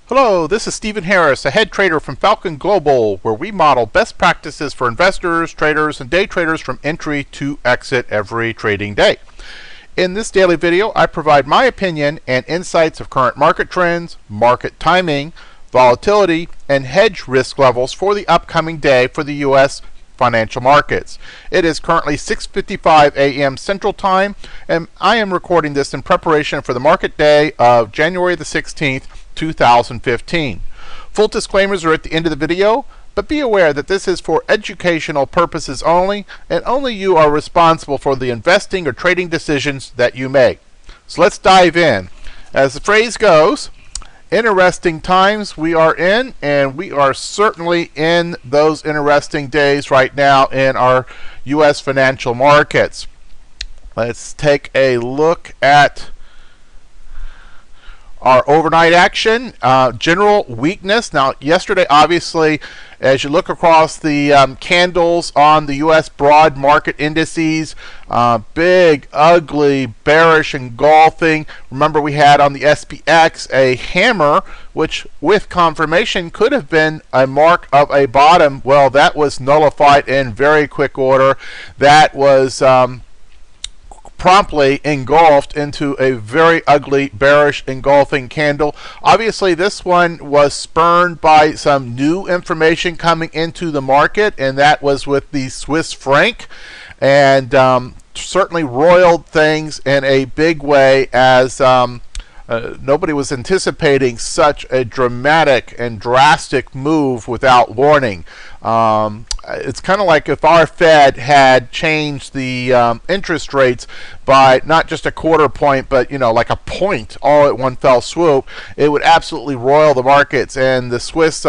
Hello, this is Stephen Harris, a head trader from Falcon Global, where we model best practices for investors, traders, and day traders from entry to exit every trading day. In this daily video, I provide my opinion and insights of current market trends, market timing, volatility, and hedge risk levels for the upcoming day for the U.S. financial markets. It is currently 6:55 a.m. Central Time, and I am recording this in preparation for the market day of January the 16th, 2015. Full disclaimers are at the end of the video, but be aware that this is for educational purposes only, and only you are responsible for the investing or trading decisions that you make. So let's dive in. As the phrase goes, interesting times we are in, and we are certainly in those interesting days right now in our U.S. financial markets. Let's take a look at our overnight action. General weakness. Now, yesterday, obviously, as you look across the candles on the U.S. broad market indices, big, ugly, bearish engulfing. Remember, we had on the SPX a hammer, which with confirmation could have been a mark of a bottom. Well, that was nullified in very quick order. That was promptly engulfed into a very ugly bearish engulfing candle. Obviously, this one was spurned by some new information coming into the market, and that was with the Swiss franc, and certainly roiled things in a big way, as nobody was anticipating such a dramatic and drastic move without warning. It's kind of like if our Fed had changed the interest rates by not just a quarter point, but like a point all at one fell swoop, it would absolutely roil the markets. And the Swiss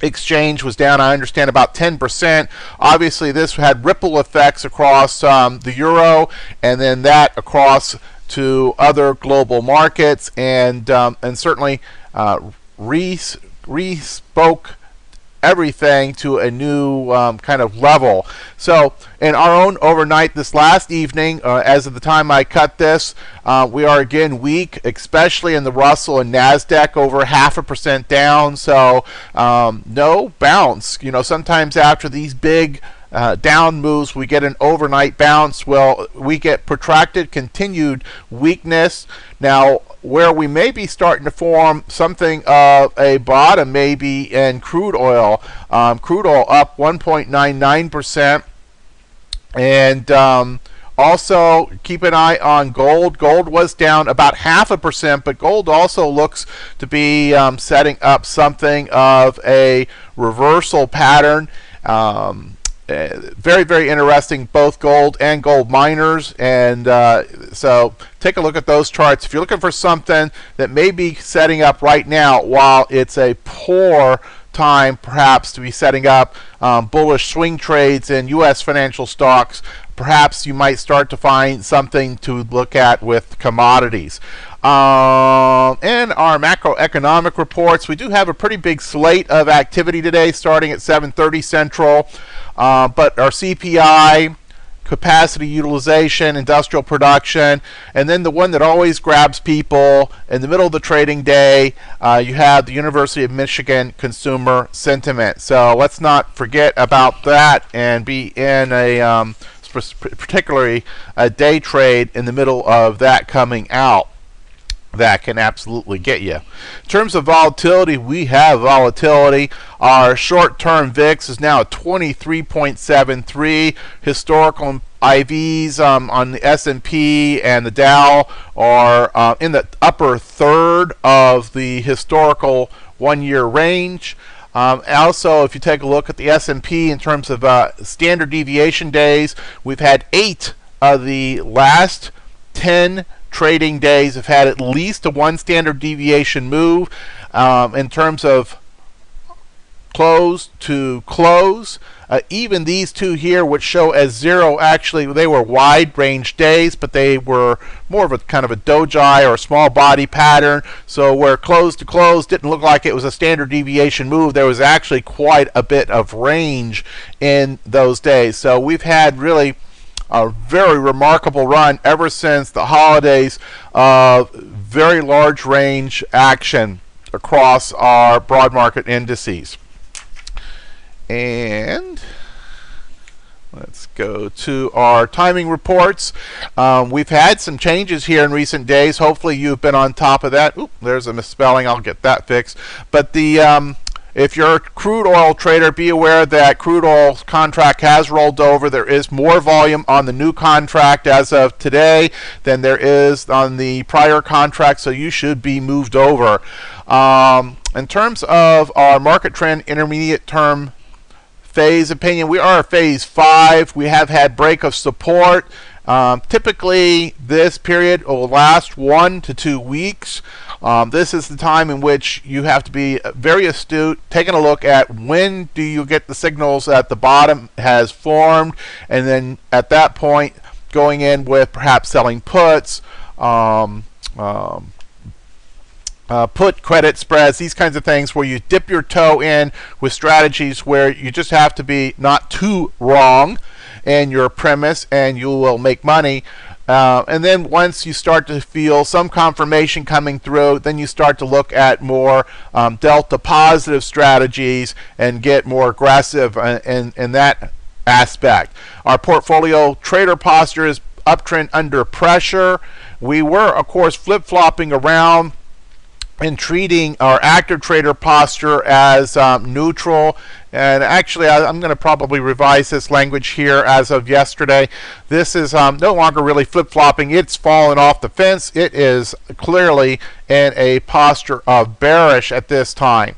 exchange was down, I understand, about 10%. Obviously, this had ripple effects across the euro, and then that across to other global markets, and certainly re-spoke everything to a new kind of level. So in our own overnight this last evening, as of the time I cut this, we are again weak, especially in the Russell and NASDAQ, over 0.5% down. So no bounce. Sometimes after these big down moves, we get an overnight bounce. Well, we get protracted, continued weakness. Now, where we may be starting to form something of a bottom, maybe in crude oil. Crude oil up 1.99%. And also, keep an eye on gold. Gold was down about 0.5%, but gold also looks to be setting up something of a reversal pattern. Very, very interesting, both gold and gold miners. And so take a look at those charts. If you're looking for something that may be setting up right now, while it's a poor time perhaps to be setting up bullish swing trades in U.S. financial stocks, perhaps you might start to find something to look at with commodities. In our macroeconomic reports, we do have a pretty big slate of activity today, starting at 7:30 Central. But our CPI, capacity utilization, industrial production, and then the one that always grabs people in the middle of the trading day, you have the University of Michigan consumer sentiment. So let's not forget about that and be in a particularly a day trade in the middle of that coming out. That can absolutely get you. In terms of volatility, we have volatility. Our short-term VIX is now at 23.73. Historical IVs on the S&P and the Dow are in the upper third of the historical one-year range. Also, if you take a look at the S&P in terms of standard deviation days, we've had 8 of the last 10 trading days have had at least a 1 standard deviation move. In terms of close to close, even these two here, which show as 0, actually they were wide range days, but they were more of a kind of a doji or a small body pattern. So where close to close didn't look like it was a standard deviation move, there was actually quite a bit of range in those days. So we've had really a very remarkable run ever since the holidays of very large range action. across our broad market indices. And let's go to our timing reports. We've had some changes here in recent days. Hopefully you've been on top of that. Oop, there's a misspelling. I'll get that fixed. But if you're a crude oil trader, be aware that crude oil contract has rolled over. There is more volume on the new contract as of today than there is on the prior contract, so you should be moved over. In terms of our market trend intermediate term phase opinion, we are at phase 5. We have had break of support. Typically, this period will last 1 to 2 weeks. This is the time in which you have to be very astute, taking a look at when do you get the signals that the bottom has formed, and then at that point going in with perhaps selling puts, put credit spreads, these kinds of things where you dip your toe in with strategies where you just have to be not too wrong in your premise and you will make money. And then once you start to feel some confirmation coming through, then you start to look at more delta positive strategies and get more aggressive in that aspect. Our portfolio trader posture is uptrend under pressure. We were, of course, flip-flopping around and treating our active trader posture as neutral. And actually, I'm going to probably revise this language here as of yesterday. This is no longer really flip-flopping. It's fallen off the fence. It is clearly in a posture of bearish at this time.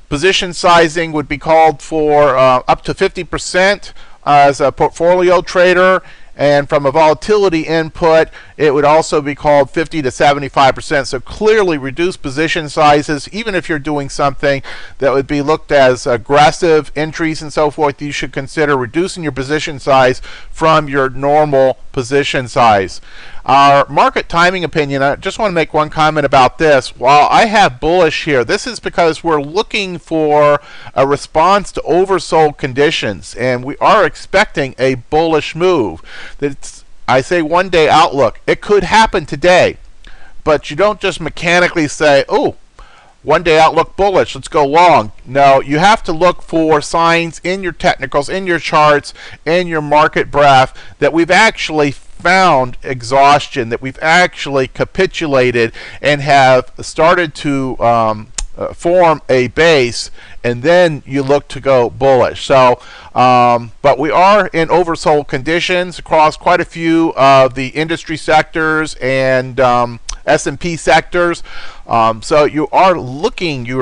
Position sizing would be called for up to 50% as a portfolio trader. And from a volatility input, it would also be called 50 to 75%. So clearly reduce position sizes. Even if you're doing something that would be looked as aggressive entries and so forth, you should consider reducing your position size from your normal position size. Our market timing opinion, I just want to make one comment about this. While I have bullish here, this is because we're looking for a response to oversold conditions, and we are expecting a bullish move. I say one-day outlook. It could happen today, but you don't just mechanically say, oh, one-day outlook bullish, let's go long. No, you have to look for signs in your technicals, in your charts, in your market breadth that we've actually found exhaustion, that we've actually capitulated and have started to form a base, and then you look to go bullish. So, but we are in oversold conditions across quite a few of the industry sectors and S&P sectors. So you are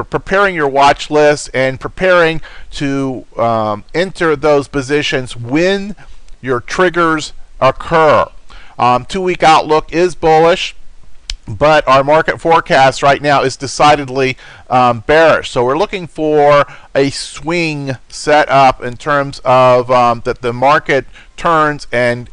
preparing your watch list and preparing to enter those positions when your triggers occur. 2-week outlook is bullish, but our market forecast right now is decidedly bearish. So we're looking for a swing set up in terms of that the market turns and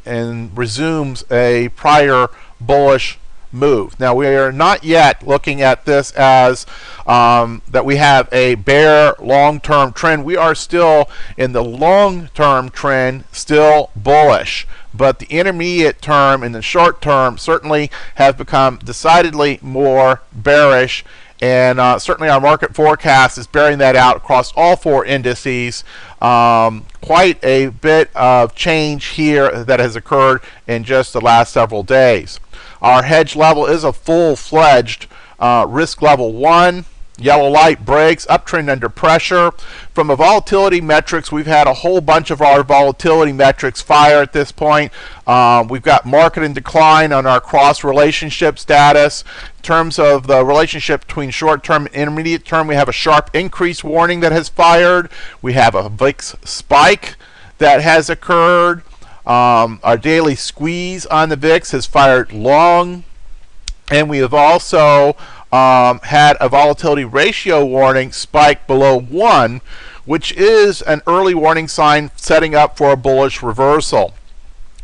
resumes a prior bullish move. Now we are not yet looking at this as that we have a bear long-term trend. We are still in the long-term trend, still bullish. But the intermediate term and the short term certainly have become decidedly more bearish, and certainly our market forecast is bearing that out across all 4 indices. Quite a bit of change here that has occurred in just the last several days. Our hedge level is a full-fledged risk level 1. Yellow light breaks, uptrend under pressure. From a volatility metrics, we've had a whole bunch of our volatility metrics fire at this point. We've got market in decline on our cross relationship status. In terms of the relationship between short-term and intermediate term, we have a sharp increase warning that has fired. We have a VIX spike that has occurred. Our daily squeeze on the VIX has fired long. And we have also had a volatility ratio warning spike below 1, which is an early warning sign setting up for a bullish reversal.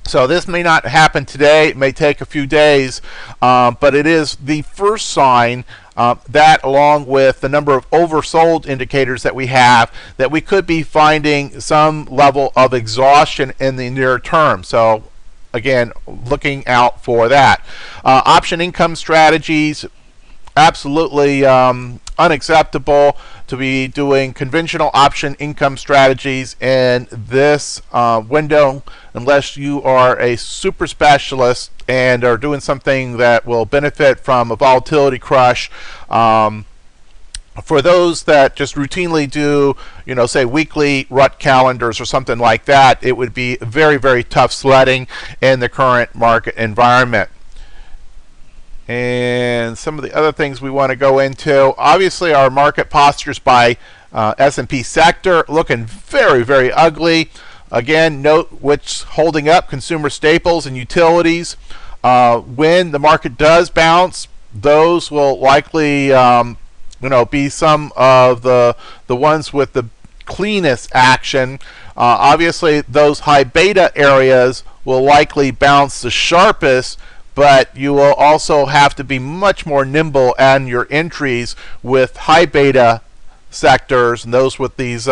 So this may not happen today. It may take a few days, but it is the first sign that, along with the number of oversold indicators that we have, that we could be finding some level of exhaustion in the near term. So again, looking out for that. Option income strategies absolutely unacceptable to be doing conventional option income strategies in this window unless you are a super specialist and are doing something that will benefit from a volatility crush. For those that just routinely do, say weekly rut calendars or something like that, it would be very, very tough sledding in the current market environment. And some of the other things we want to go into, obviously our market postures by S&P sector looking very, very ugly. Again, note what's holding up: consumer staples and utilities. When the market does bounce, those will likely be some of the ones with the cleanest action. Obviously, those high beta areas will likely bounce the sharpest, but you will also have to be much more nimble on your entries with high beta sectors and those with these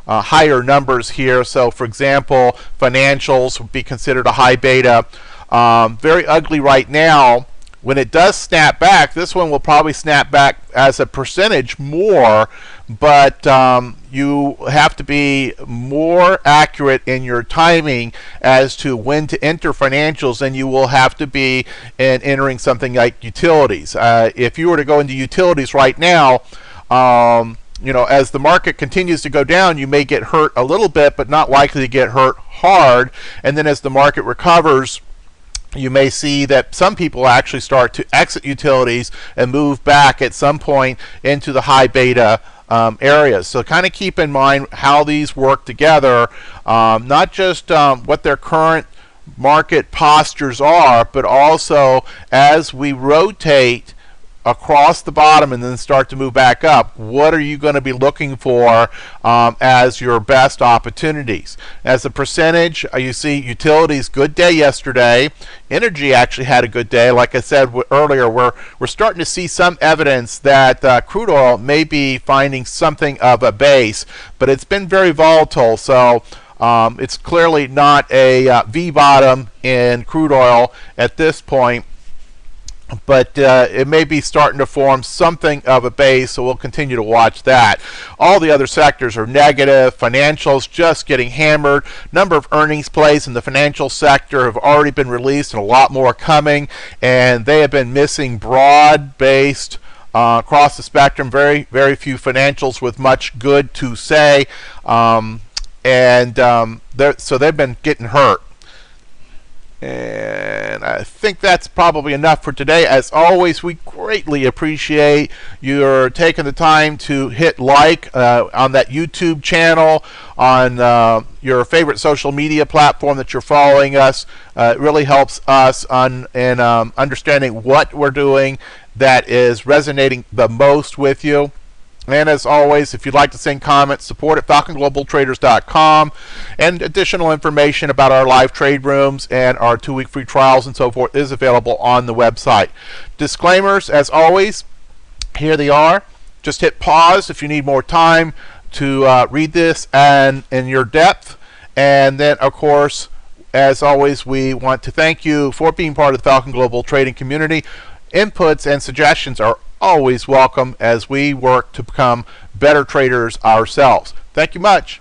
higher numbers here. So, for example, financials would be considered a high beta. Very ugly right now. When it does snap back, this one will probably snap back as a percentage more, but you have to be more accurate in your timing as to when to enter financials than you will have to be in entering something like utilities. If you were to go into utilities right now, as the market continues to go down, you may get hurt a little bit, but not likely to get hurt hard. And then as the market recovers, you may see that some people actually start to exit utilities and move back at some point into the high beta areas. So kind of keep in mind how these work together, not just what their current market postures are, but also as we rotate across the bottom and then start to move back up, what are you going to be looking for as your best opportunities? As a percentage, you see utilities, good day yesterday. Energy actually had a good day. Like I said earlier, we're starting to see some evidence that crude oil may be finding something of a base, but it's been very volatile. So it's clearly not a V bottom in crude oil at this point, but it may be starting to form something of a base, so we'll continue to watch that. All the other sectors are negative. Financials just getting hammered. Number of earnings plays in the financial sector have already been released and a lot more coming, and they have been missing broad-based across the spectrum. Very, very few financials with much good to say, so they've been getting hurt. And I think that's probably enough for today. As always, we greatly appreciate your taking the time to hit like on that YouTube channel, on your favorite social media platform that you're following us. It really helps us in understanding what we're doing that is resonating the most with you. And as always, if you'd like to send comments, support at falconglobaltraders.com, and additional information about our live trade rooms and our 2-week free trials and so forth is available on the website. Disclaimers, as always, here they are. Just hit pause if you need more time to read this and in your depth. And then, of course, as always, we want to thank you for being part of the Falcon Global Trading community. Inputs and suggestions are always welcome as we work to become better traders ourselves. Thank you much.